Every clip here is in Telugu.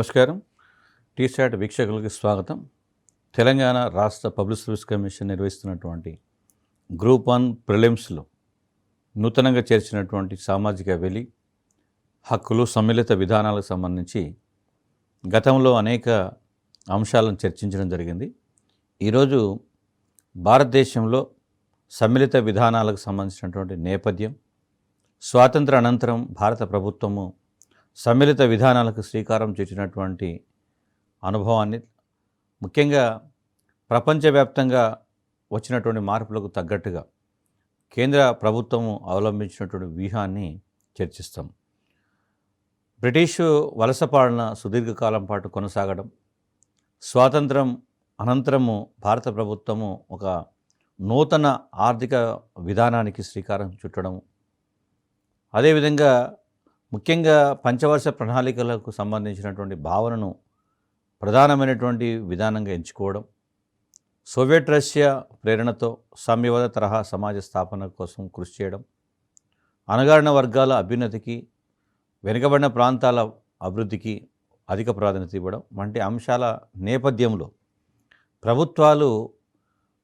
నమస్కారం. టీస్టాట్ వీక్షకులకి స్వాగతం. తెలంగాణ రాష్ట్ర పబ్లిక్ సర్వీస్ కమిషన్ నిర్వహిస్తున్నటువంటి గ్రూప్ 1 ప్రిలిమ్స్లో నూతనంగా చేర్చినటువంటి సామాజిక వెలి హక్కులు సమ్మిళిత విధానాలకు సంబంధించి గతంలో అనేక అంశాలను చర్చించడం జరిగింది. ఈరోజు భారతదేశంలో సమ్మిళిత విధానాలకు సంబంధించినటువంటి నేపథ్యం, స్వాతంత్ర అనంతరం భారత ప్రభుత్వము సమ్మిళిత విధానాలకు శ్రీకారం చుట్టినటువంటి అనుభవాన్ని, ముఖ్యంగా ప్రపంచవ్యాప్తంగా వచ్చినటువంటి మార్పులకు తగ్గట్టుగా కేంద్ర ప్రభుత్వము అవలంబించినటువంటి వ్యూహాన్ని చర్చిస్తాం. బ్రిటిషు వలస పాలన సుదీర్ఘకాలం పాటు కొనసాగడం, స్వాతంత్రం అనంతరము భారత ప్రభుత్వము ఒక నూతన ఆర్థిక విధానానికి శ్రీకారం చుట్టడం, అదేవిధంగా ముఖ్యంగా పంచవర్ష ప్రణాళికలకు సంబంధించినటువంటి భావనను ప్రధానమైనటువంటి విధానంగా ఎంచుకోవడం, సోవియట్ రష్యా ప్రేరణతో సామ్యవాద తరహా సమాజ స్థాపన కోసం కృషి చేయడం, అణగారిన వర్గాల అభ్యున్నతికి, వెనుకబడిన ప్రాంతాల అభివృద్ధికి అధిక ప్రాధాన్యత ఇవ్వడం వంటి అంశాల నేపథ్యంలో ప్రభుత్వాలు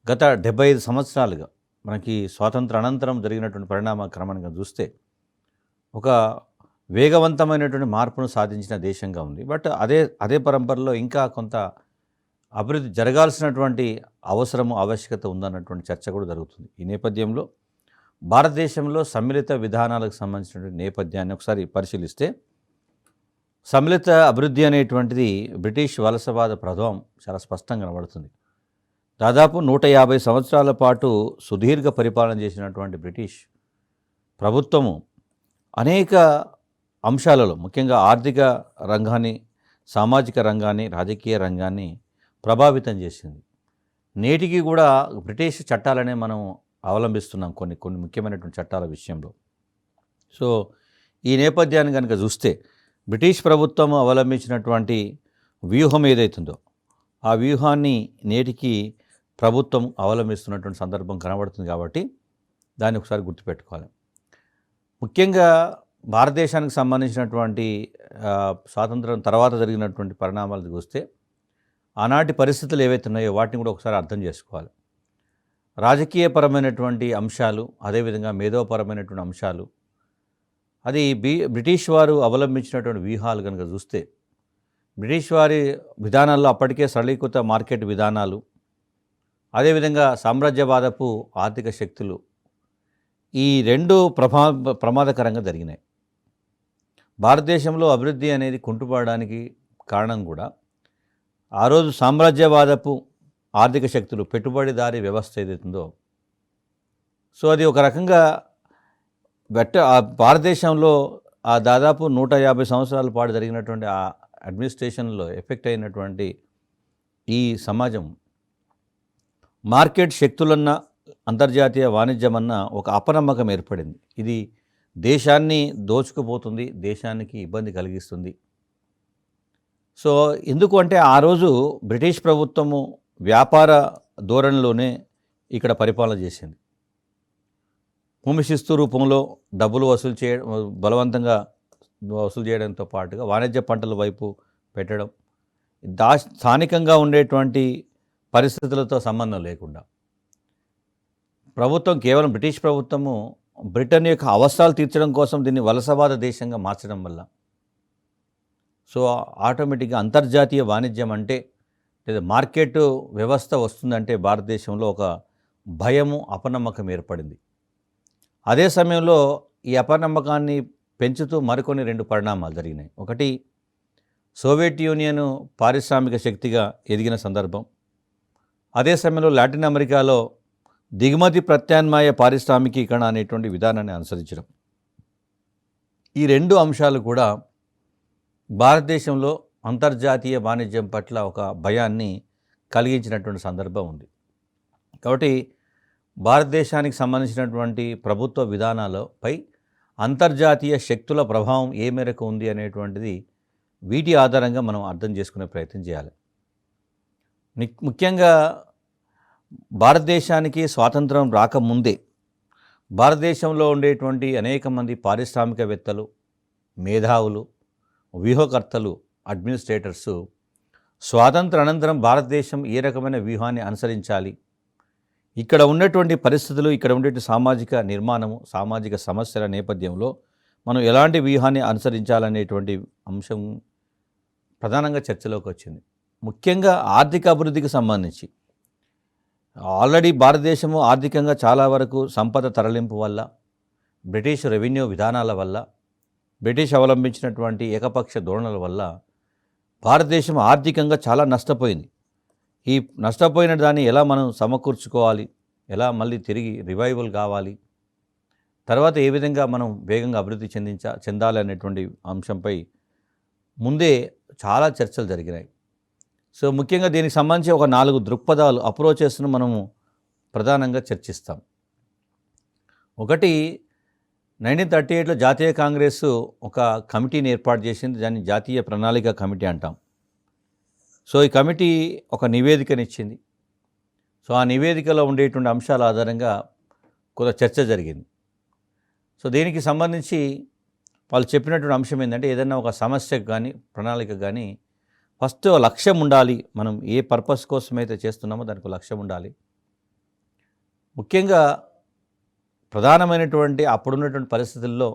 గత 75 సంవత్సరాలుగా మనకి స్వాతంత్ర అనంతరం జరిగినటువంటి పరిణామ క్రమంగా చూస్తే ఒక వేగవంతమైనటువంటి మార్పును సాధించిన దేశంగా ఉంది. బట్ అదే పరంపరలో ఇంకా కొంత అభివృద్ధి జరగాల్సినటువంటి అవసరము ఆవశ్యకత ఉందన్నటువంటి చర్చ కూడా జరుగుతుంది. ఈ నేపథ్యంలో భారతదేశంలో సమ్మిళిత విధానాలకు సంబంధించినటువంటి నేపథ్యాన్ని ఒకసారి పరిశీలిస్తే, సమ్మిళిత అభివృద్ధి అనేటువంటిది బ్రిటిష్ వలసవాద ప్రభావం చాలా స్పష్టంగా కనబడుతుంది. దాదాపు 150 సంవత్సరాల పాటు సుదీర్ఘ పరిపాలన చేసినటువంటి బ్రిటిష్ ప్రభుత్వము అనేక అంశాలలో, ముఖ్యంగా ఆర్థిక రంగాన్ని, సామాజిక రంగాన్ని, రాజకీయ రంగాన్ని ప్రభావితం చేసింది. నేటికి కూడా బ్రిటిష్ చట్టాలనే మనం అవలంబిస్తున్నాం కొన్ని ముఖ్యమైనటువంటి చట్టాల విషయంలో. సో ఈ నేపథ్యాన్ని కనుక చూస్తే బ్రిటిష్ ప్రభుత్వం అవలంబించినటువంటి వ్యూహం ఏదైతుందో ఆ వ్యూహాన్ని నేటికి ప్రభుత్వం అవలంబిస్తున్నటువంటి సందర్భం కనబడుతుంది. కాబట్టి దాన్ని ఒకసారి గుర్తుపెట్టుకోవాలి. ముఖ్యంగా భారతదేశానికి సంబంధించినటువంటి స్వాతంత్రం తర్వాత జరిగినటువంటి పరిణామాలు చూస్తే ఆనాటి పరిస్థితులు ఏవైతే ఉన్నాయో వాటిని కూడా ఒకసారి అర్థం చేసుకోవాలి. రాజకీయపరమైనటువంటి అంశాలు, అదేవిధంగా మేధోపరమైనటువంటి అంశాలు, అది బ్రిటిష్ వారు అవలంబించినటువంటి వ్యూహాలు కనుక చూస్తే, బ్రిటిష్ వారి విధానాల్లో అప్పటికే సరళీకృత మార్కెట్ విధానాలు, అదేవిధంగా సామ్రాజ్యవాదపు ఆర్థిక శక్తులు, ఈ రెండు ప్రమాదకరంగా జరిగినాయి. భారతదేశంలో అభివృద్ధి అనేది కుంటుపడడానికి కారణం కూడా ఆ రోజు సామ్రాజ్యవాదపు ఆర్థిక శక్తులు, పెట్టుబడిదారీ వ్యవస్థ ఏదైతుందో, సో అది ఒక రకంగా భారతదేశంలో ఆ దాదాపు 150 సంవత్సరాల పాటు జరిగినటువంటి ఆ అడ్మినిస్ట్రేషన్లో ఎఫెక్ట్ అయినటువంటి ఈ సమాజం మార్కెట్ శక్తులన్న, అంతర్జాతీయ వాణిజ్యం అన్న ఒక అపనమ్మకం ఏర్పడింది. ఇది దేశాన్ని దోచుకుపోతుంది, దేశానికి ఇబ్బంది కలిగిస్తుంది. సో ఎందుకు అంటే ఆ రోజు బ్రిటిష్ ప్రభుత్వము వ్యాపార ధోరణిలోనే ఇక్కడ పరిపాలన చేసింది. భూమి శిస్తు రూపంలో డబ్బులు బలవంతంగా వసూలు చేయడంతో పాటుగా వాణిజ్య పంటల వైపు పెట్టడం, స్థానికంగా ఉండేటువంటి పరిస్థితులతో సంబంధం లేకుండా ప్రభుత్వం, కేవలం బ్రిటిష్ ప్రభుత్వము బ్రిటన్ యొక్క అవసరాలు తీర్చడం కోసం దీన్ని వలసవాద దేశంగా మార్చడం వల్ల, సో ఆటోమేటిక్గా అంతర్జాతీయ వాణిజ్యం అంటే లేదా మార్కెట్ వ్యవస్థ వస్తుందంటే భారతదేశంలో ఒక భయము, అపనమ్మకం ఏర్పడింది. అదే సమయంలో ఈ అపనమ్మకాన్ని పెంచుతూ మరికొన్ని 2 పరిణామాలు జరిగినాయి. ఒకటి, సోవియట్ యూనియన్ పారిశ్రామిక శక్తిగా ఎదిగిన సందర్భం. అదే సమయంలో లాటిన్ అమెరికాలో దిగుమతి ప్రత్యామ్నాయ పారిశ్రామికీకరణ అనేటువంటి విధానాన్ని అనుసరించడం. ఈ 2 అంశాలు కూడా భారతదేశంలో అంతర్జాతీయ వాణిజ్యం పట్ల ఒక భయాన్ని కలిగించినటువంటి సందర్భం ఉంది. కాబట్టి భారతదేశానికి సంబంధించినటువంటి ప్రభుత్వ విధానాలపై అంతర్జాతీయ శక్తుల ప్రభావం ఏ మేరకు ఉంది అనేటువంటిది వీటి ఆధారంగా మనం అర్థం చేసుకునే ప్రయత్నం చేయాలి. ముఖ్యంగా భారతదేశానికి స్వాతంత్రం రాకముందే భారతదేశంలో ఉండేటువంటి అనేక మంది పారిశ్రామికవేత్తలు, మేధావులు, వ్యూహకర్తలు అడ్మినిస్ట్రేటర్సు స్వాతంత్ర అనంతరం భారతదేశం ఏ రకమైన వ్యూహాన్ని అనుసరించాలి, ఇక్కడ ఉన్నటువంటి పరిస్థితులు, ఇక్కడ ఉండేటువంటి సామాజిక నిర్మాణము, సామాజిక సమస్యల నేపథ్యంలో మనం ఎలాంటి వ్యూహాన్ని అనుసరించాలనేటువంటి అంశం ప్రధానంగా చర్చలోకి వచ్చింది. ముఖ్యంగా ఆర్థిక అభివృద్ధికి సంబంధించి ఆల్రెడీ భారతదేశము ఆర్థికంగా చాలా వరకు సంపద తరలింపు వల్ల, బ్రిటిష్ రెవెన్యూ విధానాల వల్ల, బ్రిటిష్ అవలంబించినటువంటి ఏకపక్ష ధోరణుల వల్ల భారతదేశం ఆర్థికంగా చాలా నష్టపోయింది. ఈ నష్టపోయిన దాన్ని ఎలా మనం సమకూర్చుకోవాలి, ఎలా మళ్ళీ తిరిగి రివైవల్ కావాలి, తర్వాత ఏ విధంగా మనం వేగంగా అభివృద్ధి చెందాలి అనేటువంటి అంశంపై ముందే చాలా చర్చలు జరిగినాయి. సో ముఖ్యంగా దీనికి సంబంధించి ఒక 4 దృక్పథాలు, అప్రోచెస్ను మనము ప్రధానంగా చర్చిస్తాం. ఒకటి, 1938లో జాతీయ కాంగ్రెస్ ఒక కమిటీని ఏర్పాటు చేసింది. దాన్ని జాతీయ ప్రణాళిక కమిటీ అంటాం. సో ఈ కమిటీ ఒక నివేదికనిచ్చింది. సో ఆ నివేదికలో ఉండేటువంటి అంశాల ఆధారంగా కొంత చర్చ జరిగింది. సో దీనికి సంబంధించి వాళ్ళు చెప్పినటువంటి అంశం ఏంటంటే, ఏదైనా ఒక సమస్యకు కానీ ప్రణాళిక కానీ ఫస్ట్ లక్ష్యం ఉండాలి. మనం ఏ పర్పస్ కోసం అయితే చేస్తున్నామో దానికి లక్ష్యం ఉండాలి. ముఖ్యంగా ప్రధానమైనటువంటి అప్పుడున్నటువంటి పరిస్థితుల్లో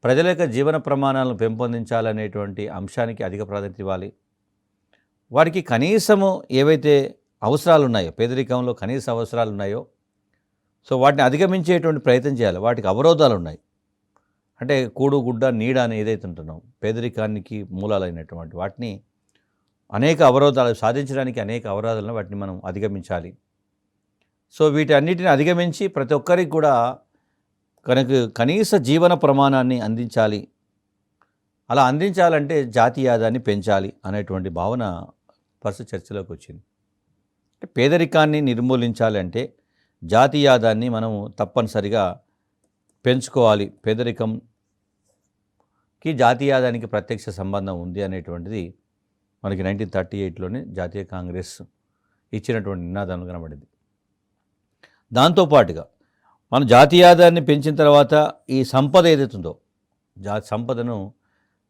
ప్రజల యొక్క జీవన ప్రమాణాలను పెంపొందించాలనేటువంటి అంశానికి అధిక ప్రాధాన్యత ఇవ్వాలి. వారికి కనీసము ఏవైతే అవసరాలు ఉన్నాయో, పేదరికంలో కనీస అవసరాలు ఉన్నాయో, సో వాటిని అధిగమించేటువంటి ప్రయత్నం చేయాలి. వాటికి అవరోధాలు ఉన్నాయి. అంటే కూడు గుడ్డ నీడ అని ఏదైతే ఉంటున్నాం, పేదరికానికి మూలాలైనటువంటి వాటిని అనేక అవరోధాలు సాధించడానికి అనేక అవరోధాలను వాటిని మనం అధిగమించాలి. సో వీటన్నిటిని అధిగమించి ప్రతి ఒక్కరికి కూడా కనీస జీవన ప్రమాణాన్ని అందించాలి. అలా అందించాలంటే జాతీయ ఆదాయాన్ని పెంచాలి అనేటువంటి భావన ఫస్ట్ చర్చలోకి వచ్చింది. పేదరికాన్ని నిర్మూలించాలి అంటే జాతీయ ఆదాయాన్ని మనము తప్పనిసరిగా పెంచుకోవాలి. పేదరికంకి జాతీయ ఆదాయానికి ప్రత్యక్ష సంబంధం ఉంది అనేటువంటిది మనకి 1938లోనే జాతీయ కాంగ్రెస్ ఇచ్చినటువంటి నినాదం కనబడింది. దాంతోపాటుగా మనం జాతీయ ఆదాయాన్ని పెంచిన తర్వాత ఈ సంపద ఏదైతుందో సంపదను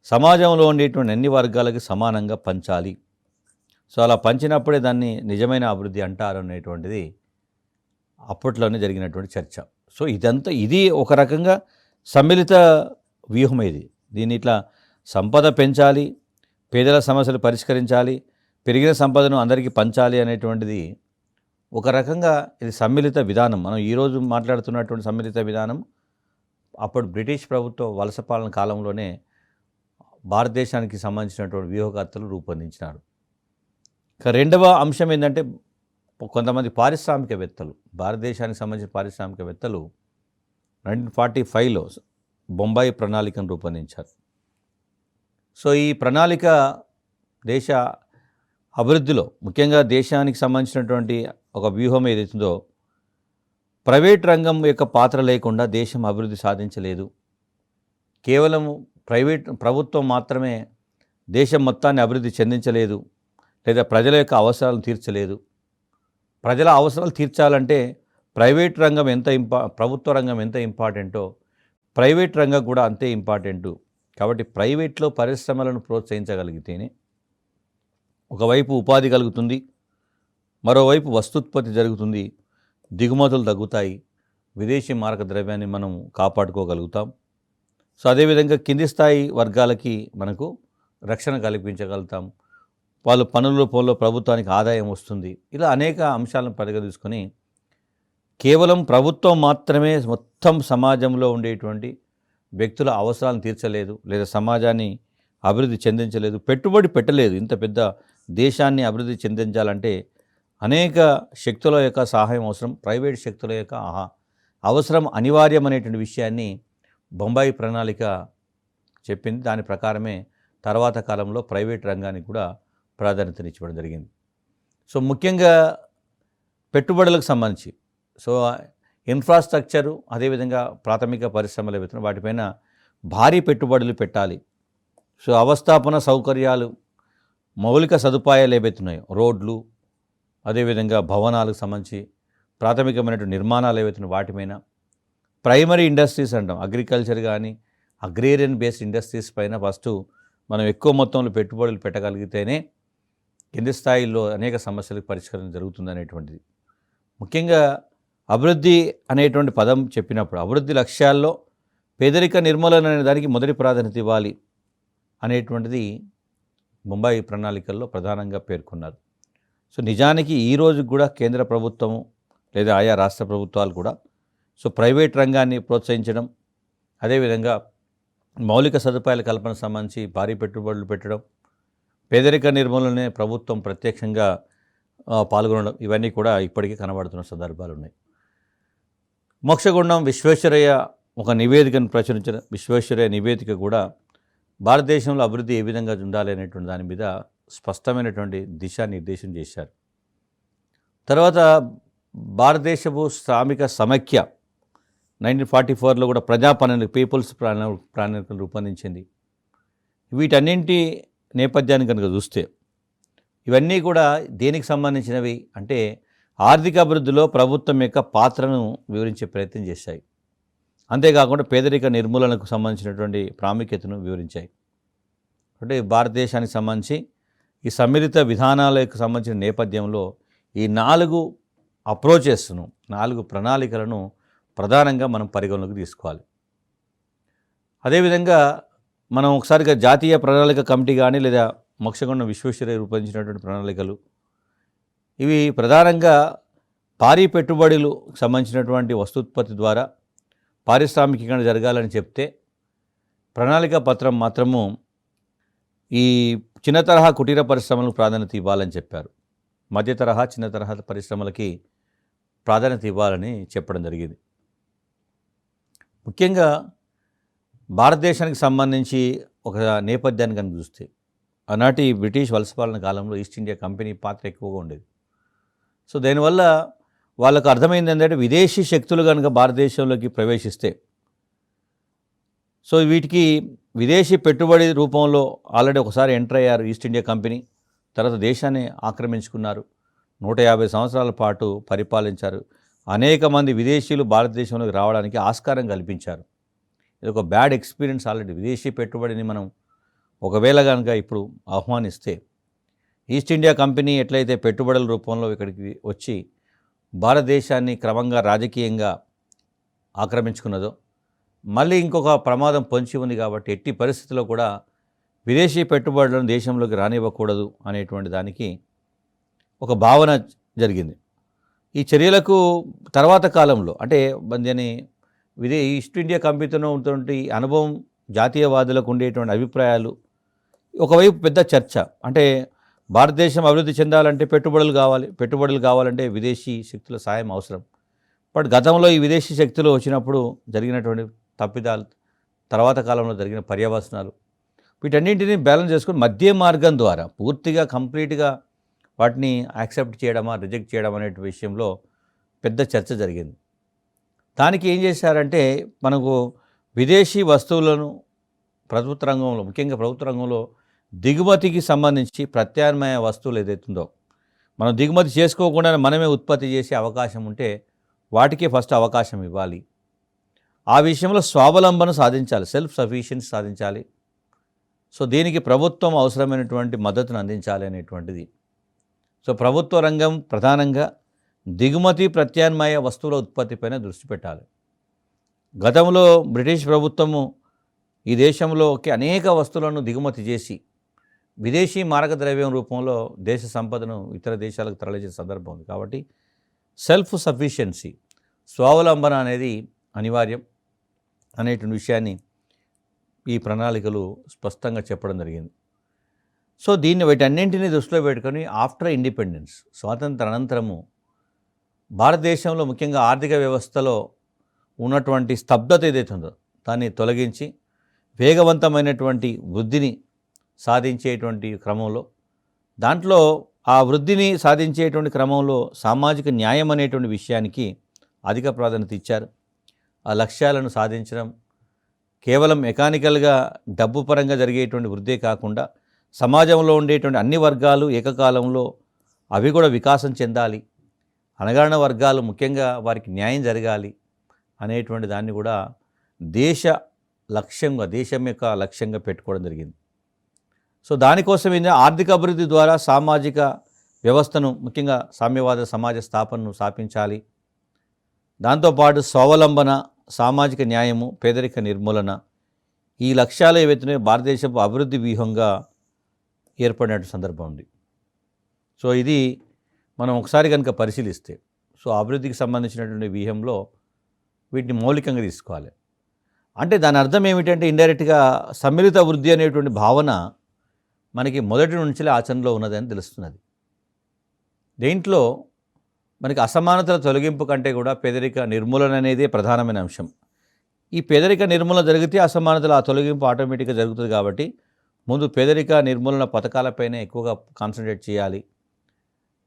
సమాజంలో ఉండేటువంటి అన్ని వర్గాలకి సమానంగా పంచాలి. సో అలా పంచినప్పుడే దాన్ని నిజమైన అభివృద్ధి అంటారు అనేటువంటిది అప్పట్లోనే జరిగినటువంటి చర్చ. సో ఇది ఒక రకంగా సమ్మిళిత వ్యూహం. దీన్ని ఇట్లా సంపద పెంచాలి, పేదల సమస్యలు పరిష్కరించాలి, పెరిగిన సంపదను అందరికీ పంచాలి అనేటువంటిది ఒక రకంగా ఇది సమ్మిళిత విధానం. మనం ఈరోజు మాట్లాడుతున్నటువంటి సమ్మిళిత విధానం అప్పుడు బ్రిటిష్ ప్రభుత్వ వలస పాలన కాలంలోనే భారతదేశానికి సంబంధించినటువంటి వ్యూహకర్తలు రూపొందించినారు. రెండవ అంశం ఏంటంటే, కొంతమంది పారిశ్రామికవేత్తలు, భారతదేశానికి సంబంధించిన పారిశ్రామికవేత్తలు 1945లో బొంబాయి ప్రణాళికను రూపొందించారు. సో ఈ ప్రణాళిక దేశ అభివృద్ధిలో, ముఖ్యంగా దేశానికి సంబంధించినటువంటి ఒక వ్యూహం ఏదైతుందో, ప్రైవేట్ రంగం యొక్క పాత్ర లేకుండా దేశం అభివృద్ధి సాధించలేదు. కేవలం ప్రభుత్వం మాత్రమే దేశం మొత్తాన్ని అభివృద్ధి చెందించలేదు, లేదా ప్రజల యొక్క అవసరాలను తీర్చలేదు. ప్రజల అవసరాలు తీర్చాలంటే ప్రైవేట్ రంగం ప్రభుత్వ రంగం ఎంత ఇంపార్టెంటో ప్రైవేట్ రంగం కూడా అంతే ఇంపార్టెంటు. కాబట్టి ప్రైవేట్లో పరిశ్రమలను ప్రోత్సహించగలిగితేనే ఒకవైపు ఉపాధి కలుగుతుంది, మరోవైపు వస్తుత్పత్తి జరుగుతుంది, దిగుమతులు తగ్గుతాయి, విదేశీ మారక ద్రవ్యాన్ని మనం కాపాడుకోగలుగుతాం. సో అదేవిధంగా కింది స్థాయి వర్గాలకి మనకు రక్షణ కల్పించగలుగుతాం. వాళ్ళు పనుల పోలో ప్రభుత్వానికి ఆదాయం వస్తుంది. ఇలా అనేక అంశాలను పరిగణించుకొని కేవలం ప్రభుత్వం మాత్రమే మొత్తం సమాజంలో ఉండేటువంటి వ్యక్తుల అవసరాలను తీర్చలేదు, లేదా సమాజాన్ని అభివృద్ధి చెందించలేదు, పెట్టుబడి పెట్టలేదు. ఇంత పెద్ద దేశాన్ని అభివృద్ధి చెందించాలంటే అనేక శక్తుల యొక్క సహాయం అవసరం, ప్రైవేట్ శక్తుల యొక్క అవసరం అనివార్యం అనేటువంటి విషయాన్ని బొంబాయి ప్రణాళిక చెప్పింది. దాని ప్రకారమే తర్వాత కాలంలో ప్రైవేట్ రంగానికి కూడా ప్రాధాన్యతనిచ్చడం జరిగింది. సో ముఖ్యంగా పెట్టుబడులకు సంబంధించి, సో ఇన్ఫ్రాస్ట్రక్చరు, అదేవిధంగా ప్రాథమిక పరిశ్రమలు ఏవైతున్నాయో వాటిపైన భారీ పెట్టుబడులు పెట్టాలి. సో అవస్థాపన సౌకర్యాలు, మౌలిక సదుపాయాలు ఏవైతున్నాయో, రోడ్లు, అదేవిధంగా భవనాలకు సంబంధించి ప్రాథమికమైనటువంటి నిర్మాణాలు ఏవైతున్నాయో వాటిపైన, ప్రైమరీ ఇండస్ట్రీస్ అంటాం, అగ్రికల్చర్ కానీ అగ్రేరియన్ బేస్డ్ ఇండస్ట్రీస్ పైన ఫస్ట్ మనం ఎక్కువ మొత్తంలో పెట్టుబడులు పెట్టగలిగితేనే కింది స్థాయిలో అనేక సమస్యలకు పరిష్కారం జరుగుతుందనేటువంటిది. ముఖ్యంగా అభివృద్ధి అనేటువంటి పదం చెప్పినప్పుడు అభివృద్ధి లక్ష్యాల్లో పేదరిక నిర్మూలన అనే దానికి మొదటి ప్రాధాన్యత ఇవ్వాలి అనేటువంటిది ముంబై ప్రణాళికల్లో ప్రధానంగా పేర్కొన్నారు. సో నిజానికి ఈరోజు కూడా కేంద్ర ప్రభుత్వము లేదా ఆయా రాష్ట్ర ప్రభుత్వాలు కూడా ప్రైవేట్ రంగాన్ని ప్రోత్సహించడం, అదేవిధంగా మౌలిక సదుపాయాల కల్పన సంబంధించి భారీ పెట్టుబడులు పెట్టడం, పేదరిక నిర్మూలనే ప్రభుత్వం ప్రత్యక్షంగా పాల్గొనడం, ఇవన్నీ కూడా ఇప్పటికీ కనబడుతున్న సందర్భాలు ఉన్నాయి. మోక్షగుండం విశ్వేశ్వరయ్య ఒక నివేదికను ప్రచురించిన విశ్వేశ్వరయ్య నివేదిక కూడా భారతదేశంలో అభివృద్ధి ఏ విధంగా ఉండాలి అనేటువంటి దాని మీద స్పష్టమైనటువంటి దిశానిర్దేశం చేశారు. తర్వాత భారతదేశపు శ్రామిక సమైక్య 1944లో కూడా ప్రజాప్రణాళిక పీపుల్స్ ప్రణాళికను రూపొందించింది. వీటన్నింటి నేపథ్యాన్ని కనుక చూస్తే ఇవన్నీ కూడా దేనికి సంబంధించినవి అంటే ఆర్థిక అభివృద్ధిలో ప్రభుత్వం యొక్క పాత్రను వివరించే ప్రయత్నం చేశాయి. అంతేకాకుండా పేదరిక నిర్మూలనకు సంబంధించినటువంటి ప్రాముఖ్యతను వివరించాయి. అంటే భారతదేశానికి సంబంధించి ఈ సమ్మిళిత విధానాలకు సంబంధించిన నేపథ్యంలో ఈ 4 అప్రోచెస్ను 4 ప్రణాళికలను ప్రధానంగా మనం పరిగణలోకి తీసుకోవాలి. అదేవిధంగా మనం ఒకసారిగా జాతీయ ప్రణాళిక కమిటీ కానీ లేదా మోక్షగుండం విశ్వేశ్వరయ్య రూపొందించినటువంటి ప్రణాళికలు ఇవి ప్రధానంగా భారీ పెట్టుబడులు సంబంధించినటువంటి వస్తూత్పత్తి ద్వారా పారిశ్రామికీకరణ జరగాలని చెప్తే ప్రణాళిక పత్రం మాత్రము ఈ చిన్న తరహా కుటీర పరిశ్రమలకు ప్రాధాన్యత ఇవ్వాలని చెప్పారు. మధ్య తరహా చిన్న తరహా పరిశ్రమలకి ప్రాధాన్యత ఇవ్వాలని చెప్పడం జరిగింది. ముఖ్యంగా భారతదేశానికి సంబంధించి ఒక నేపథ్యాన్ని కనుక చూస్తే ఆనాటి బ్రిటిష్ వలసపాలన కాలంలో ఈస్ట్ ఇండియా కంపెనీ పాత్ర ఎక్కువగా ఉండేది. సో దానివల్ల వాళ్ళకు అర్థమైంది ఏంటంటే విదేశీ శక్తులు కనుక భారతదేశంలోకి ప్రవేశిస్తే వీటికి విదేశీ పెట్టుబడి రూపంలో ఆల్రెడీ ఒకసారి ఎంటర్ అయ్యారు ఈస్ట్ ఇండియా కంపెనీ, తర్వాత దేశాన్ని ఆక్రమించుకున్నారు, 150 సంవత్సరాల పాటు పరిపాలించారు, అనేక మంది విదేశీయులు భారతదేశంలోకి రావడానికి ఆస్కారం కల్పించారు. ఇది ఒక బ్యాడ్ ఎక్స్పీరియన్స్. ఆల్రెడీ విదేశీ పెట్టుబడిని మనం ఒకవేళ కనుక ఇప్పుడు ఆహ్వానిస్తే ఈస్ట్ ఇండియా కంపెనీ ఎట్లయితే పెట్టుబడుల రూపంలో ఇక్కడికి వచ్చి భారతదేశాన్ని క్రమంగా రాజకీయంగా ఆక్రమించుకున్నదో మళ్ళీ ఇంకొక ప్రమాదం పొంచి ఉంది. కాబట్టి ఎట్టి పరిస్థితుల్లో కూడా విదేశీ పెట్టుబడులను దేశంలోకి రానివ్వకూడదు అనేటువంటి దానికి ఒక భావన జరిగింది. ఈ చర్యలకు తర్వాత కాలంలో అంటే దాని ఈస్ట్ ఇండియా కంపెనీతో ఉన్నటువంటి అనుభవం, జాతీయవాదులకు ఉండేటువంటి అభిప్రాయాలు, ఒకవైపు పెద్ద చర్చ. అంటే భారతదేశం అభివృద్ధి చెందాలంటే పెట్టుబడులు కావాలంటే విదేశీ శక్తుల సాయం అవసరం. బట్ గతంలో ఈ విదేశీ శక్తులు వచ్చినప్పుడు జరిగినటువంటి తప్పిదాలు, తర్వాత కాలంలో జరిగిన పర్యవసనాలు, వీటన్నింటినీ బ్యాలెన్స్ చేసుకుని మధ్య మార్గం ద్వారా పూర్తిగా కంప్లీట్గా వాటిని యాక్సెప్ట్ చేయడమా రిజెక్ట్ చేయడం అనే విషయంలో పెద్ద చర్చ జరిగింది. దానికి ఏం చేశారంటే మనకు విదేశీ వస్తువులను ప్రభుత్వ రంగంలో, ముఖ్యంగా ప్రభుత్వ రంగంలో దిగుమతికి సంబంధించి ప్రత్యామ్నాయ వస్తువులు ఏదైతుందో మనం దిగుమతి చేసుకోకుండా మనమే ఉత్పత్తి చేసే అవకాశం ఉంటే వాటికే ఫస్ట్ అవకాశం ఇవ్వాలి. ఆ విషయంలో స్వావలంబన సాధించాలి, సెల్ఫ్ సఫిషియన్సీ సాధించాలి. దీనికి ప్రభుత్వం అవసరమైనటువంటి మద్దతును అందించాలి అనేటువంటిది. ప్రభుత్వ రంగం ప్రధానంగా దిగుమతి ప్రత్యామ్నాయ వస్తువుల ఉత్పత్తిపైన దృష్టి పెట్టాలి. గతంలో బ్రిటిష్ ప్రభుత్వము ఈ దేశంలోకి అనేక వస్తువులను దిగుమతి చేసి విదేశీ మారక ద్రవ్యం రూపంలో దేశ సంపదను ఇతర దేశాలకు తరలించిన సందర్భం ఉంది. కాబట్టి సెల్ఫ్ సఫిషియన్సీ, స్వావలంబన అనేది అనివార్యం అనేటువంటి విషయాన్ని ఈ ప్రణాళికలు స్పష్టంగా చెప్పడం జరిగింది. వీటన్నింటినీ దృష్టిలో పెట్టుకొని ఆఫ్టర్ ఇండిపెండెన్స్, స్వాతంత్ర అనంతరము భారతదేశంలో ముఖ్యంగా ఆర్థిక వ్యవస్థలో ఉన్నటువంటి స్తబ్దత ఏదైతే ఉందో దాన్ని తొలగించి వేగవంతమైనటువంటి వృద్ధిని సాధించేటువంటి క్రమంలో, దాంట్లో ఆ వృద్ధిని సాధించేటువంటి క్రమంలో సామాజిక న్యాయం అనేటువంటి విషయానికి అధిక ప్రాధాన్యత ఇచ్చారు. ఆ లక్ష్యాలను సాధించడం కేవలం మెకానికల్గా డబ్బు పరంగా జరిగేటువంటి వృద్ధే కాకుండా సమాజంలో ఉండేటువంటి అన్ని వర్గాలు ఏకకాలంలో అవి కూడా వికాసం చెందాలి, అణగారిన వర్గాలు ముఖ్యంగా వారికి న్యాయం జరగాలి అనేటువంటి దాన్ని కూడా దేశం యొక్క లక్ష్యంగా పెట్టుకోవడం జరిగింది. సో దానికోసం ఏంటంటే ఆర్థిక అభివృద్ధి ద్వారా సామాజిక వ్యవస్థను, ముఖ్యంగా సామ్యవాద సమాజ స్థాపనను స్థాపించాలి. దాంతోపాటు స్వావలంబన, సామాజిక న్యాయము, పేదరిక నిర్మూలన, ఈ లక్ష్యాలు ఏవైతున్నాయో భారతదేశపు అభివృద్ధి వ్యూహంగా ఏర్పడినట్టు సందర్భం ఉంది. సో ఇది మనం ఒకసారి కనుక పరిశీలిస్తే, సో అభివృద్ధికి సంబంధించినటువంటి వ్యూహంలో వీటిని మౌలికంగా తీసుకోవాలి. అంటే దాని అర్థం ఏమిటంటే ఇండైరెక్ట్గా సమ్మిళిత వృద్ధి అనేటువంటి భావన మనకి మొదటి నుంచే ఆచరణలో ఉన్నదని తెలుస్తున్నది. దీంట్లో మనకి అసమానతల తొలగింపు కంటే కూడా పేదరిక నిర్మూలన అనేదే ప్రధానమైన అంశం. ఈ పేదరిక నిర్మూలన జరిగితే అసమానతల ఆ తొలగింపు ఆటోమేటిక్గా జరుగుతుంది. కాబట్టి ముందు పేదరిక నిర్మూలన పథకాలపైనే ఎక్కువగా కాన్సన్ట్రేట్ చేయాలి.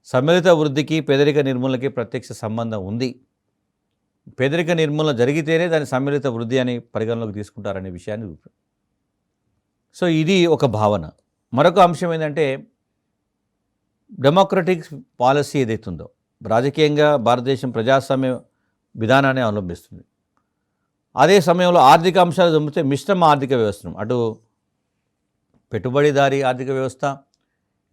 సమ్మిళిత వృద్ధికి పేదరిక నిర్మూలనకి ప్రత్యక్ష సంబంధం ఉంది. పేదరిక నిర్మూలన జరిగితేనే దాన్ని సమ్మిళిత వృద్ధి అని పరిగణలోకి తీసుకుంటారనే విషయాన్ని. సో ఇది ఒక భావన. మరొక అంశం ఏంటంటే డెమోక్రటిక్ పాలసీ ఏదైతుందో, రాజకీయంగా భారతదేశం ప్రజాస్వామ్య విధానాన్ని అవలంబిస్తుంది. అదే సమయంలో ఆర్థిక అంశాలు చూస్తే మిశ్రమ ఆర్థిక వ్యవస్థను, అటు పెట్టుబడిదారీ ఆర్థిక వ్యవస్థ,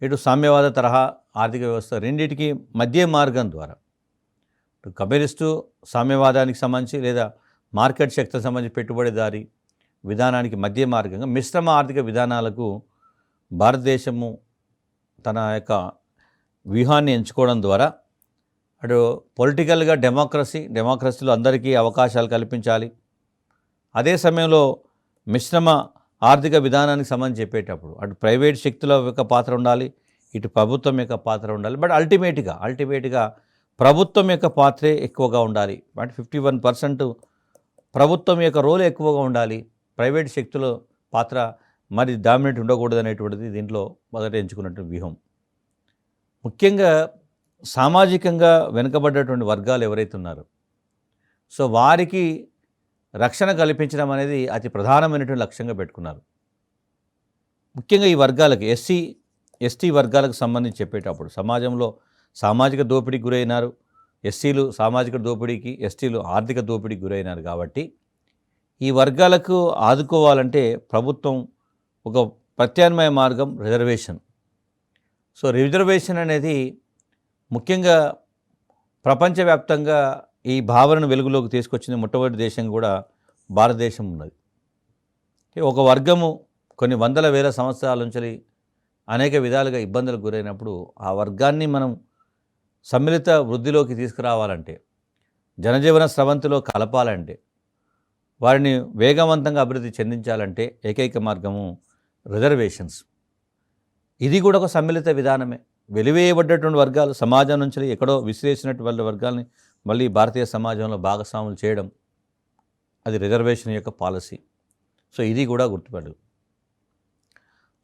ఇటు సామ్యవాద తరహా ఆర్థిక వ్యవస్థ, రెండింటికి మధ్య మార్గం ద్వారా, ఇటు కమ్యూనిస్టు సామ్యవాదానికి సంబంధించి లేదా మార్కెట్ శక్తికి సంబంధించి పెట్టుబడిదారీ విధానానికి మధ్య మార్గంగా మిశ్రమ ఆర్థిక విధానాలకు భారతదేశము తన యొక్క వ్యూహాన్ని ఎంచుకోవడం ద్వారా అటు పొలిటికల్గా డెమోక్రసీలో అందరికీ అవకాశాలు కల్పించాలి. అదే సమయంలో మిశ్రమ ఆర్థిక విధానానికి సంబంధించి చెప్పేటప్పుడు అటు ప్రైవేట్ శక్తుల యొక్క పాత్ర ఉండాలి, ఇటు ప్రభుత్వం యొక్క పాత్ర ఉండాలి. బట్ అల్టిమేట్గా ప్రభుత్వం యొక్క పాత్రే ఎక్కువగా ఉండాలి. అంటే 51% ప్రభుత్వం యొక్క రోల్ ఎక్కువగా ఉండాలి. ప్రైవేట్ శక్తుల పాత్ర మరి డామినేట్ ఉండకూడదు అనేటువంటిది దీంట్లో మొదట ఎంచుకున్నటువంటి వ్యూహం. ముఖ్యంగా సామాజికంగా వెనుకబడ్డటువంటి వర్గాలు ఎవరైతే ఉన్నారో, సో వారికి రక్షణ కల్పించడం అనేది అతి ప్రధానమైనటువంటి లక్ష్యంగా పెట్టుకున్నారు. ముఖ్యంగా ఈ వర్గాలకి ఎస్టీ వర్గాలకు సంబంధించి చెప్పేటప్పుడు సమాజంలో సామాజిక దోపిడీకి గురైనారు. ఎస్సీలు సామాజిక దోపిడీకి, ఎస్టీలు ఆర్థిక దోపిడీకి గురైనారు. కాబట్టి ఈ వర్గాలకు ఆదుకోవాలంటే ప్రభుత్వం ఒక ప్రత్యామ్నాయ మార్గం రిజర్వేషన్. సో రిజర్వేషన్ అనేది ముఖ్యంగా ప్రపంచవ్యాప్తంగా ఈ భావనను వెలుగులోకి తీసుకొచ్చిన మొట్టమొదటి దేశం కూడా భారతదేశం ఉన్నది. ఒక వర్గము కొన్ని వందల వేల సంవత్సరాల నుంచి అనేక విధాలుగా ఇబ్బందులకు గురైనప్పుడు ఆ వర్గాన్ని మనం సమ్మిళిత వృద్ధిలోకి తీసుకురావాలంటే, జనజీవన స్రవంతిలో కలపాలంటే, వారిని వేగవంతంగా అభివృద్ధి చెందించాలంటే ఏకైక మార్గము రిజర్వేషన్స్. ఇది కూడా ఒక సమ్మిళిత విధానమే. వెలివేయబడ్డటువంటి వర్గాలు సమాజం నుంచి ఎక్కడో విసిరేసినటువంటి వర్గాల్ని మళ్ళీ భారతీయ సమాజంలో భాగస్వాములు చేయడం, అది రిజర్వేషన్ యొక్క పాలసీ. సో ఇది కూడా గుర్తుపడదు.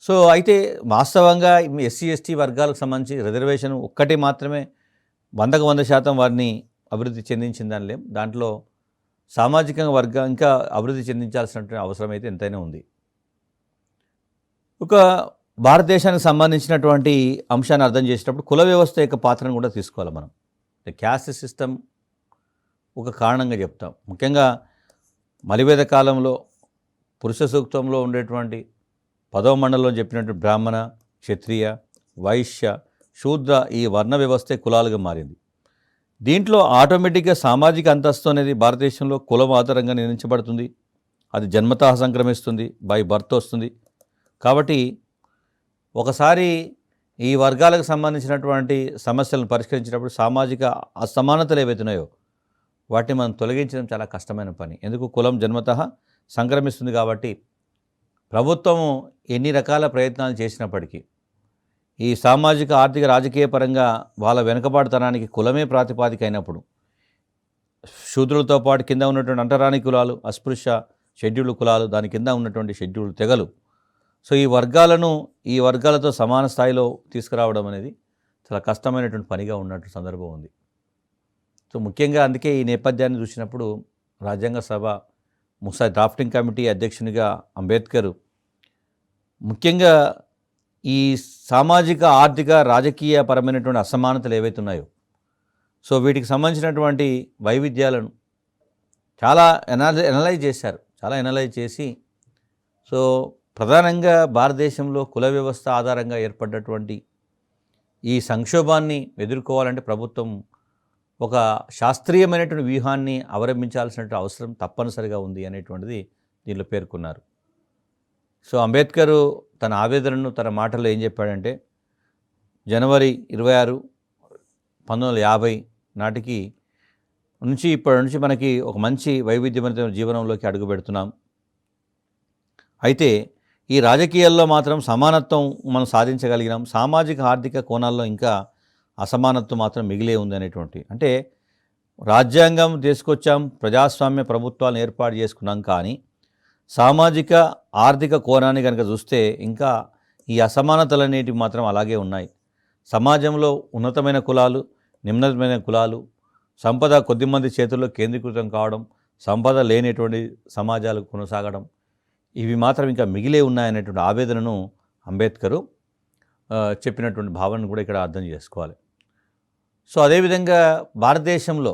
సో అయితే వాస్తవంగా ఎస్సీ ఎస్టీ వర్గాలకు సంబంధించి రిజర్వేషన్ ఒక్కటి మాత్రమే 100% వారిని అభివృద్ధి చెందించిందని లేం. దాంట్లో సామాజికంగా ఇంకా అభివృద్ధి చెందించాల్సినటువంటి అవసరం అయితే ఎంతైనా ఉంది. ఒక భారతదేశానికి సంబంధించినటువంటి అంశాన్ని అర్థం చేసేటప్పుడు కుల వ్యవస్థ యొక్క పాత్రను కూడా తీసుకోవాలి మనం. క్యాస్ట్ సిస్టమ్ ఒక కారణంగా చెప్తాం. ముఖ్యంగా మలివేద కాలంలో పురుష సూక్తంలో ఉండేటువంటి 10వ మండలంలో చెప్పినట్టు బ్రాహ్మణ, క్షత్రియ, వైశ్య, శూద్ర ఈ వర్ణ వ్యవస్థే కులాలుగా మారింది. దీంట్లో ఆటోమేటిక్గా సామాజిక అంతస్తు అనేది భారతదేశంలో కులం ఆధారంగా నిర్ణయించబడుతుంది. అది జన్మతః సంక్రమిస్తుంది, బై బర్త్ వస్తుంది. కాబట్టి ఒకసారి ఈ వర్గాలకు సంబంధించినటువంటి సమస్యలను పరిష్కరించినప్పుడు సామాజిక అసమానతలు ఏవైతున్నాయో వాటిని మనం తొలగించడం చాలా కష్టమైన పని. ఎందుకు? కులం జన్మతః సంక్రమిస్తుంది. కాబట్టి ప్రభుత్వము ఎన్ని రకాల ప్రయత్నాలు చేసినప్పటికీ ఈ సామాజిక ఆర్థిక రాజకీయ పరంగా వాళ్ళ వెనుకబాటుతనానికి కులమే ప్రాతిపాదిక అయినప్పుడు శూద్రులతో పాటు కింద ఉన్నటువంటి అంటరాని కులాలు, అస్పృశ్య షెడ్యూల్డ్ కులాలు, దాని కింద ఉన్నటువంటి షెడ్యూల్డ్ తెగలు, సో ఈ వర్గాలతో సమాన స్థాయిలో తీసుకురావడం అనేది చాలా కష్టమైనటువంటి పనిగా ఉన్నట్టు సందర్భం ఉంది. సో ముఖ్యంగా అందుకే ఈ నేపథ్యాన్ని చూసినప్పుడు రాజ్యాంగ సభ ముసాయి డ్రాఫ్టింగ్ కమిటీ అధ్యక్షునిగా అంబేద్కర్ ముఖ్యంగా ఈ సామాజిక ఆర్థిక రాజకీయ పరమైనటువంటి అసమానతలు ఏవైతే ఉన్నాయో, సో వీటికి సంబంధించినటువంటి వైవిధ్యాలను చాలా ఎనలైజ్ చేశారు. చాలా ఎనలైజ్ చేసి సో ప్రధానంగా భారతదేశంలో కుల వ్యవస్థ ఆధారంగా ఏర్పడ్డటువంటి ఈ సంక్షోభాన్ని ఎదుర్కోవాలంటే ప్రభుత్వం ఒక శాస్త్రీయమైనటువంటి వ్యూహాన్ని అవలంబించాల్సినటువంటి అవసరం తప్పనిసరిగా ఉంది అనేటువంటిది దీనిలో పేర్కొన్నారు. సో అంబేద్కర్ తన ఆవేదనను తన మాటల్లో ఏం చెప్పాడంటే, జనవరి 26, 1950 నాటికి ఇప్పటి నుంచి మనకి ఒక మంచి వైవిధ్యమైన జీవనంలోకి అడుగుపెడుతున్నాం. అయితే ఈ రాజకీయాల్లో మాత్రం సమానత్వం మనం సాధించగలిగినాం, సామాజిక ఆర్థిక కోణాల్లో ఇంకా అసమానత్వం మాత్రం మిగిలే ఉంది అనేటువంటి, అంటే రాజ్యాంగం తీసుకొచ్చాం, ప్రజాస్వామ్య ప్రభుత్వాలను ఏర్పాటు చేసుకున్నాం, కానీ సామాజిక ఆర్థిక కోణాన్ని కనుక చూస్తే ఇంకా ఈ అసమానతలనేటివి మాత్రం అలాగే ఉన్నాయి. సమాజంలో ఉన్నతమైన కులాలు, నిమ్నమైన కులాలు, సంపద కొద్దిమంది చేతుల్లో కేంద్రీకృతం కావడం, సంపద లేనటువంటి సమాజాలు కొనసాగడం, ఇవి మాత్రం ఇంకా మిగిలే ఉన్నాయనేటువంటి ఆవేదనను అంబేద్కరు చెప్పినటువంటి భావనను కూడా ఇక్కడ అర్థం చేసుకోవాలి. సో అదేవిధంగా భారతదేశంలో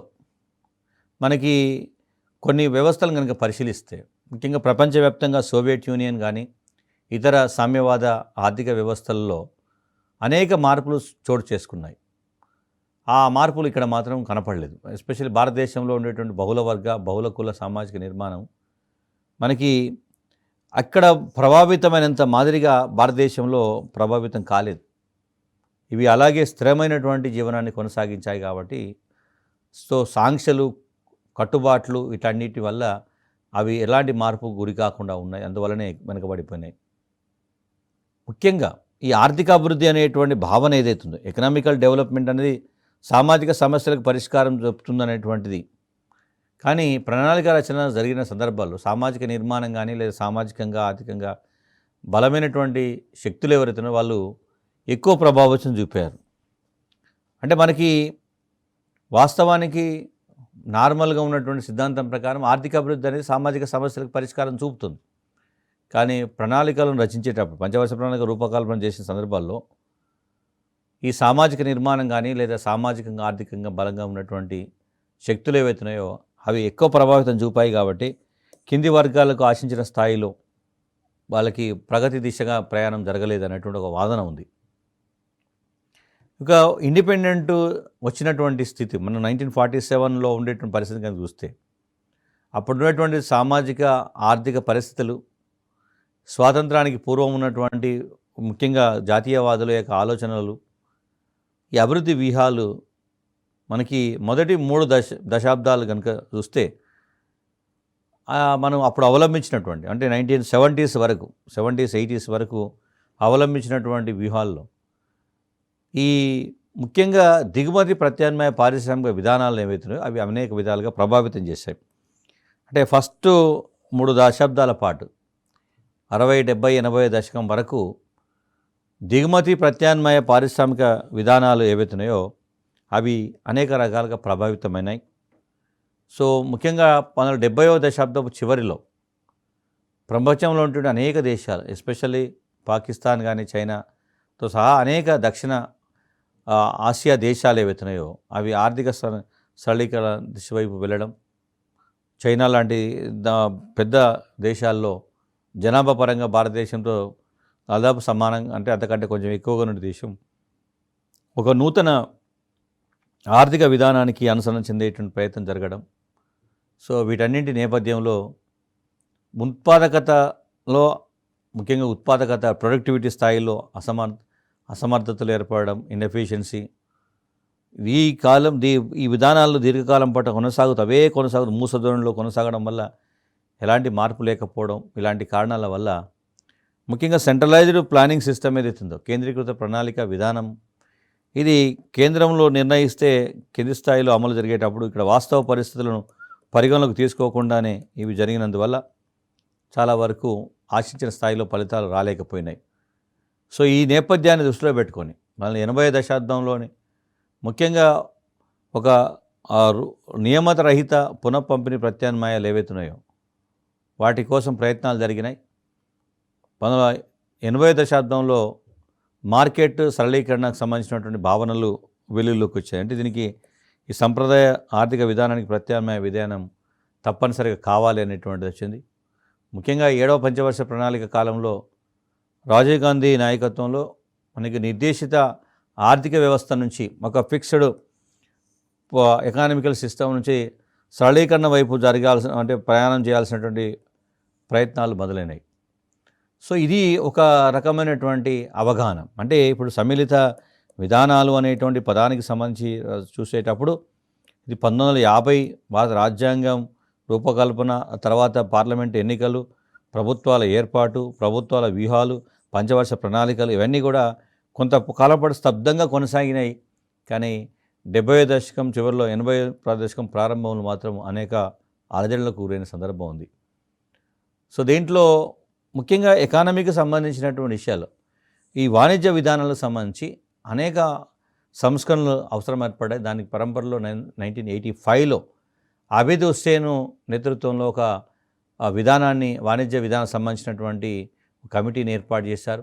మనకి కొన్ని వ్యవస్థలను కనుక పరిశీలిస్తే, ముఖ్యంగా ప్రపంచవ్యాప్తంగా సోవియట్ యూనియన్ కానీ ఇతర సామ్యవాద ఆర్థిక వ్యవస్థల్లో అనేక మార్పులు చోటు చేసుకున్నాయి. ఆ మార్పులు ఇక్కడ మాత్రం కనపడలేదు. ఎస్పెషల్లీ భారతదేశంలో ఉండేటువంటి బహుళ వర్గ బహుళ కుల సామాజిక నిర్మాణం మనకి అక్కడ ప్రభావితమైనంత మాదిరిగా భారతదేశంలో ప్రభావితం కాలేదు. ఇవి అలాగే స్థిరమైనటువంటి జీవనాన్ని కొనసాగించాయి కాబట్టి, సో సాంక్షలు, కట్టుబాట్లు వీటన్నిటి వల్ల అవి ఎలాంటి మార్పు గురి కాకుండా ఉన్నాయి, అందువల్లనే వెనుకబడిపోయినాయి. ముఖ్యంగా ఈ ఆర్థిక అభివృద్ధి అనేటువంటి భావన ఏదైతుందో, ఎకనామికల్ డెవలప్మెంట్ అనేది సామాజిక సమస్యలకు పరిష్కారం చెప్తుందనేటువంటిది, కానీ ప్రణాళిక రచన జరిగిన సందర్భాల్లో సామాజిక నిర్మాణం కానీ లేదా సామాజికంగా ఆర్థికంగా బలమైనటువంటి శక్తులు ఎవరైతే వాళ్ళు ఎక్కువ ప్రభావం చూపారు. అంటే మనకి వాస్తవానికి నార్మల్గా ఉన్నటువంటి సిద్ధాంతం ప్రకారం ఆర్థిక అభివృద్ధి అనేది సామాజిక సమస్యలకు పరిష్కారం చూపుతుంది, కానీ ప్రణాళికలను రచించేటప్పుడు పంచవర్ష ప్రణాళిక రూపకల్పన చేసిన సందర్భాల్లో ఈ సామాజిక నిర్మాణం కానీ లేదా సామాజికంగా ఆర్థికంగా బలంగా ఉన్నటువంటి శక్తులు ఏవైతున్నాయో అవి ఎక్కువ ప్రభావితం చూపాయి. కాబట్టి కింది వర్గాలకు ఆశించిన స్థాయిలో వాళ్ళకి ప్రగతి దిశగా ప్రయాణం జరగలేదు అనేటువంటి ఒక వాదన ఉంది. ఇక ఇండిపెండెంట్ వచ్చినటువంటి స్థితి మనం 1947లో ఉండేటువంటి పరిస్థితి కనుక చూస్తే, అప్పుడు ఉన్నటువంటి సామాజిక ఆర్థిక పరిస్థితులు, స్వాతంత్రానికి పూర్వం ఉన్నటువంటి ముఖ్యంగా జాతీయవాదుల యొక్క ఆలోచనలు, ఈ అభివృద్ధి వ్యూహాలు మనకి మొదటి 3 దశాబ్దాలు కనుక చూస్తే మనం అప్పుడు అవలంబించినటువంటి, అంటే 1970s వరకు 70s 80s వరకు అవలంబించినటువంటి వ్యూహాల్లో ఈ ముఖ్యంగా దిగుమతి ప్రత్యామ్నాయ పారిశ్రామిక విధానాలు ఏవైతున్నాయో అవి అనేక విధాలుగా ప్రభావితం చేశాయి. అంటే ఫస్ట్ 3 దశాబ్దాల పాటు 60, 70, 80 దశకం వరకు దిగుమతి ప్రత్యామ్నాయ పారిశ్రామిక విధానాలు ఏవైతున్నాయో అవి అనేక రకాలుగా ప్రభావితమైనాయి. సో ముఖ్యంగా 1970వ దశాబ్దపు చివరిలో ప్రపంచంలో ఉంటున్న అనేక దేశాలు, ఎస్పెషల్లీ పాకిస్తాన్ కానీ చైనాతో సహా అనేక దక్షిణ ఆసియా దేశాలు ఏవైతున్నాయో అవి ఆర్థిక సరళీకరణ దిశ వైపు వెళ్ళడం, చైనా లాంటి పెద్ద దేశాల్లో జనాభా పరంగా భారతదేశంతో దాదాపు సమానంగా, అంటే అంతకంటే కొంచెం ఎక్కువగా ఉన్న దేశం ఒక నూతన ఆర్థిక విధానానికి అనుసరణ చెందేటువంటి ప్రయత్నం జరగడం. సో వీటన్నింటి నేపథ్యంలో ఉత్పాదకతలో, ముఖ్యంగా ఉత్పాదకత ప్రొడక్టివిటీ స్థాయిలో అసమర్థతలు ఏర్పడడం, ఇన్ఎఫిషియన్సీ, ఈ విధానాలు దీర్ఘకాలం పాటు కొనసాగుతూ మూసధోరణిలో కొనసాగడం వల్ల ఎలాంటి మార్పు లేకపోవడం, ఇలాంటి కారణాల వల్ల ముఖ్యంగా సెంట్రలైజ్డ్ ప్లానింగ్ సిస్టమ్ ఏదైతుందో, కేంద్రీకృత ప్రణాళిక విధానం, ఇది కేంద్రంలో నిర్ణయిస్తే కింది స్థాయిలో అమలు జరిగేటప్పుడు ఇక్కడ వాస్తవ పరిస్థితులను పరిగణలోకి తీసుకోకుండానే ఇవి జరిగినందువల్ల చాలా వరకు ఆశించిన స్థాయిలో ఫలితాలు రాలేకపోయినాయి. సో ఈ నేపథ్యాన్ని దృష్టిలో పెట్టుకొని మళ్ళీ 80వ దశాబ్దంలోని ముఖ్యంగా ఒక నియమిత రహిత పునఃపంపిణీ ప్రత్యామ్నాయాలు ఏవైతున్నాయో వాటి కోసం ప్రయత్నాలు జరిగినాయి. 80వ దశాబ్దంలో మార్కెట్ సరళీకరణకు సంబంధించినటువంటి భావనలు వెలుగులోకి వచ్చాయి. అంటే దీనికి ఈ సంప్రదాయ ఆర్థిక విధానానికి ప్రత్యామ్నాయ విధానం తప్పనిసరిగా కావాలి అనేటువంటిది వచ్చింది. ముఖ్యంగా 7వ పంచవర్ష ప్రణాళిక కాలంలో రాజీవ్ గాంధీ నాయకత్వంలో మనకి నిర్దేశిత ఆర్థిక వ్యవస్థ నుంచి ఒక ఫిక్స్డ్ ఎకనామికల్ సిస్టమ్ నుంచి సరళీకరణ వైపు జరగాల్సిన అంటే ప్రయాణం చేయాల్సినటువంటి ప్రయత్నాలు మొదలైనాయి. సో ఇది ఒక రకమైనటువంటి అవగాహన. అంటే ఇప్పుడు సమ్మిళిత విధానాలు అనేటువంటి పదానికి సంబంధించి చూసేటప్పుడు ఇది 1950 భారత రాజ్యాంగం రూపకల్పన, తర్వాత పార్లమెంట్ ఎన్నికలు, ప్రభుత్వాల ఏర్పాటు, ప్రభుత్వాల వ్యూహాలు, పంచవర్ష ప్రణాళికలు ఇవన్నీ కూడా కొంత కాలం పాటు స్తబ్దంగా కొనసాగినాయి. కానీ 70 దశకం చివరిలో 80 దశకం ప్రారంభంలో మాత్రం అనేక అలజడులకు గురైన సందర్భం ఉంది. సో దీంట్లో ముఖ్యంగా ఎకానమీకి సంబంధించినటువంటి విషయాలు, ఈ వాణిజ్య విధానాలకు సంబంధించి అనేక సంస్కరణలు అవసరం ఏర్పడ్డాయి. దానికి పరంపరలో 1985లో అబిద్ హుస్సేన్ నేతృత్వంలో ఒక విధానాన్ని, వాణిజ్య విధానానికి సంబంధించినటువంటి కమిటీని ఏర్పాటు చేశారు.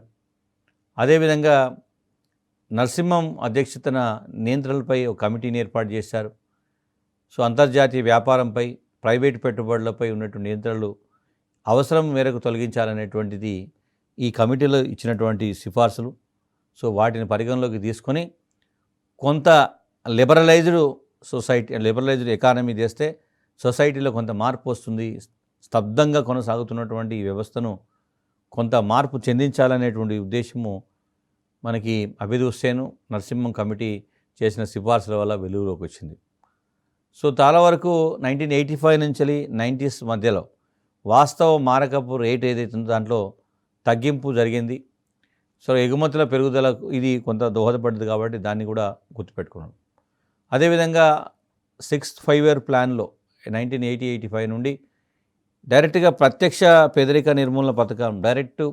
అదేవిధంగా నరసింహం అధ్యక్షతన నియంత్రణలపై ఒక కమిటీని ఏర్పాటు చేశారు. సో అంతర్జాతీయ వ్యాపారంపై, ప్రైవేటు పెట్టుబడులపై ఉన్నటువంటి నియంత్రణలు అవసరం మేరకు తొలగించాలనేటువంటిది ఈ కమిటీలో ఇచ్చినటువంటి సిఫార్సులు. సో వాటిని పరిగణలోకి తీసుకొని కొంత లిబరలైజ్డ్ ఎకానమీ చేస్తే సొసైటీలో కొంత మార్పు వస్తుంది. స్తబ్దంగా కొనసాగుతున్నటువంటి ఈ వ్యవస్థను కొంత మార్పు చెందించాలనేటువంటి ఉద్దేశము మనకి అబిద్ హుస్సేన్, నరసింహం కమిటీ చేసిన సిఫార్సుల వల్ల వెలుగులోకి వచ్చింది. సో చాలా వరకు 1985 నుంచి 90s మధ్యలో వాస్తవ మారకపు రేట్ ఏదైతే ఉందో దాంట్లో తగ్గింపు జరిగింది. సో ఎగుమతుల పెరుగుదలకు ఇది కొంత దోహదపడింది కాబట్టి దాన్ని కూడా గుర్తుపెట్టుకున్నాం. అదేవిధంగా 6th 5-year ప్లాన్లో 1980-85 నుండి డైరెక్ట్గా ప్రత్యక్ష పేదరిక నిర్మూలన పథకం, డైరెక్ట్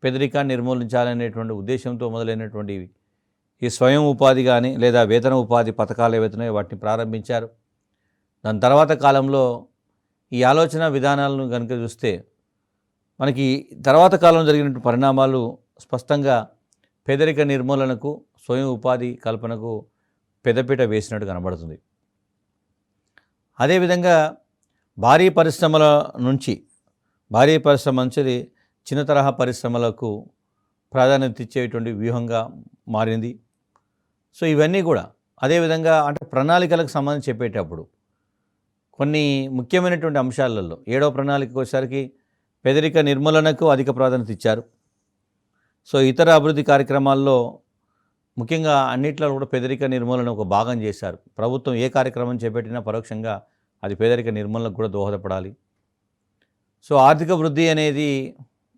పేదరికాన్ని నిర్మూలించాలనేటువంటి ఉద్దేశంతో మొదలైనటువంటి ఈ స్వయం ఉపాధి కానీ లేదా వేతన ఉపాధి పథకాలు ఏవైతున్నాయో వాటిని ప్రారంభించారు. దాని తర్వాత కాలంలో ఈ ఆలోచన విధానాలను కనుక చూస్తే మనకి తర్వాత కాలంలో జరిగినటువంటి పరిణామాలు స్పష్టంగా పేదరిక నిర్మూలనకు, స్వయం ఉపాధి కల్పనకు పెద్దపీట వేసినట్టు కనబడుతుంది. అదేవిధంగా భారీ పరిశ్రమ నుంచి చిన్న తరహా పరిశ్రమలకు ప్రాధాన్యత ఇచ్చేటువంటి వ్యూహంగా మారింది. సో ఇవన్నీ కూడా అదేవిధంగా అంటే ప్రణాళికలకు సంబంధించి చెప్పేటప్పుడు కొన్ని ముఖ్యమైనటువంటి అంశాలలో 7వ ప్రణాళికకు వచ్చేసరికి పేదరిక నిర్మూలనకు అధిక ప్రాధాన్యత ఇచ్చారు. సో ఇతర అభివృద్ధి కార్యక్రమాల్లో ముఖ్యంగా అన్నిట్లో కూడా పేదరిక నిర్మూలన ఒక భాగం చేశారు. ప్రభుత్వం ఏ కార్యక్రమం చేపట్టినా పరోక్షంగా అది పేదరిక నిర్మూలనకు కూడా దోహదపడాలి. సో ఆర్థిక వృద్ధి అనేది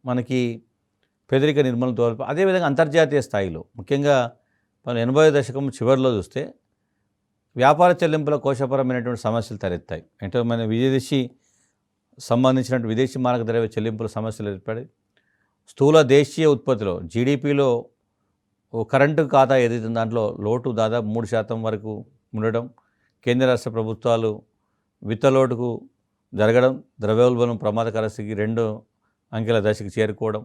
మనకి పేదరిక నిర్మూలన దోహదపడాలి. అదేవిధంగా అంతర్జాతీయ స్థాయిలో ముఖ్యంగా 80 దశకం చివరిలో చూస్తే వ్యాపార చెల్లింపుల కోశపరమైనటువంటి సమస్యలు తలెత్తాయి. అంటే మన విదేశీ మారక ద్రవ్య చెల్లింపుల సమస్యలు ఏర్పడి స్థూల దేశీయ ఉత్పత్తిలో జీడిపిలో కరెంటు ఖాతా ఏదైతే దాంట్లో లోటు దాదాపు 3% వరకు ఉండడం, కేంద్ర రాష్ట్ర ప్రభుత్వాలు విత్తలోటుకు జరగడం, ద్రవ్యోల్బణం ప్రమాదకర స్థితికి 2 అంకెల దశకు చేరుకోవడం.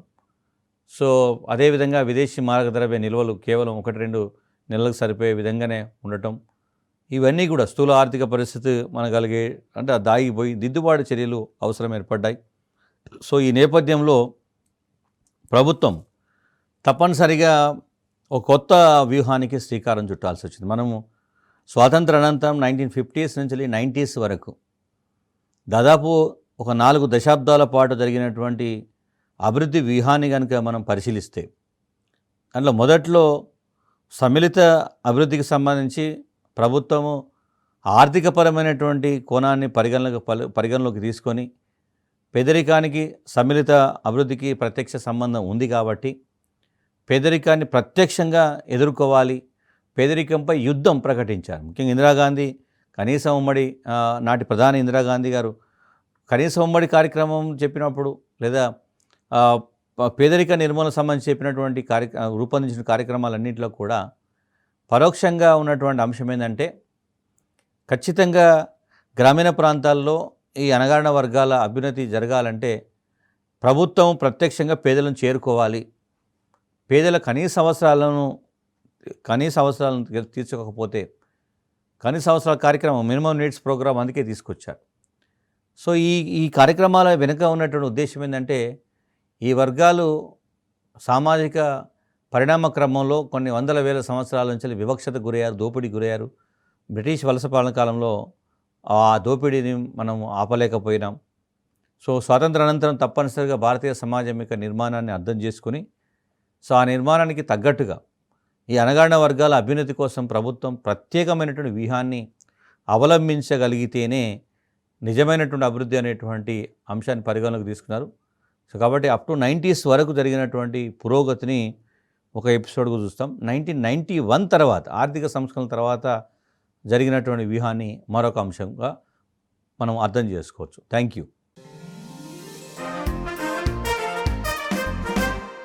సో అదేవిధంగా విదేశీ మారక ద్రవ్య నిల్వలు కేవలం 1-2 నెలలకు సరిపోయే విధంగానే ఉండటం, ఇవన్నీ కూడా స్థూల ఆర్థిక పరిస్థితి మనగలిగే అంటే దాగిపోయి దిద్దుబాటు చర్యలు అవసరం ఏర్పడ్డాయి. సో ఈ నేపథ్యంలో ప్రభుత్వం తప్పనిసరిగా ఒక కొత్త వ్యూహానికి శ్రీకారం చుట్టాల్సి వచ్చింది. మనము స్వాతంత్ర అనంతరం 1950s నుంచి 90s వరకు దాదాపు ఒక 4 దశాబ్దాల పాటు జరిగినటువంటి అభివృద్ధి వ్యూహాన్ని కనుక మనం పరిశీలిస్తే అందులో మొదట్లో సమ్మిళిత అభివృద్ధికి సంబంధించి ప్రభుత్వము ఆర్థికపరమైనటువంటి కోణాన్ని పరిగణలోకి తీసుకొని పేదరికానికి సమ్మిళిత అభివృద్ధికి ప్రత్యక్ష సంబంధం ఉంది కాబట్టి పేదరికాన్ని ప్రత్యక్షంగా ఎదుర్కోవాలి, పేదరికంపై యుద్ధం ప్రకటించారు. ముఖ్యంగా ఇందిరాగాంధీ కనీస ఉమ్మడి నాటి ప్రధాని ఇందిరాగాంధీ గారు కనీస ఉమ్మడి కార్యక్రమం చెప్పినప్పుడు లేదా పేదరిక నిర్మూలన సంబంధించి చెప్పినటువంటి రూపొందించిన కార్యక్రమాలన్నింటిలో కూడా పరోక్షంగా ఉన్నటువంటి అంశం ఏంటంటే ఖచ్చితంగా గ్రామీణ ప్రాంతాల్లో ఈ అణగారిన వర్గాల అభ్యున్నతి జరగాలంటే ప్రభుత్వం ప్రత్యక్షంగా పేదలను చేరుకోవాలి, పేదల కనీస అవసరాలను తీర్చకపోతే కనీస అవసరాల కార్యక్రమం మినిమం నీడ్స్ ప్రోగ్రామ్ అందుకే తీసుకొచ్చారు. సో ఈ కార్యక్రమాల వెనుక ఉన్నటువంటి ఉద్దేశం ఏంటంటే ఈ వర్గాలు సామాజిక పరిణామ క్రమంలో కొన్ని వందల వేల సంవత్సరాల నుంచి వివక్షతకు గురయ్యారు, దోపిడీకి గురయ్యారు. బ్రిటిష్ వలస పాలన కాలంలో ఆ దోపిడీని మనం ఆపలేకపోయినాం. సో స్వాతంత్ర అనంతరం తప్పనిసరిగా భారతీయ సమాజం యొక్క నిర్మాణాన్ని అర్థం చేసుకుని, సో ఆ నిర్మాణానికి తగ్గట్టుగా ఈ అణగారిన వర్గాల అభ్యున్నతి కోసం ప్రభుత్వం ప్రత్యేకమైనటువంటి వ్యూహాన్ని అవలంబించగలిగితేనే నిజమైనటువంటి అభివృద్ధి అనేటువంటి అంశాన్ని పరిగణలోకి తీసుకున్నారు. సో కాబట్టి అప్ టు 90s వరకు జరిగినటువంటి పురోగతిని ఒక ఎపిసోడ్గా చూస్తాం. 1991 తర్వాత ఆర్థిక సంస్కరణల తర్వాత జరిగినటువంటి వ్యూహాన్ని మరొక అంశంగా మనం అర్థం చేసుకోవచ్చు. Thank you.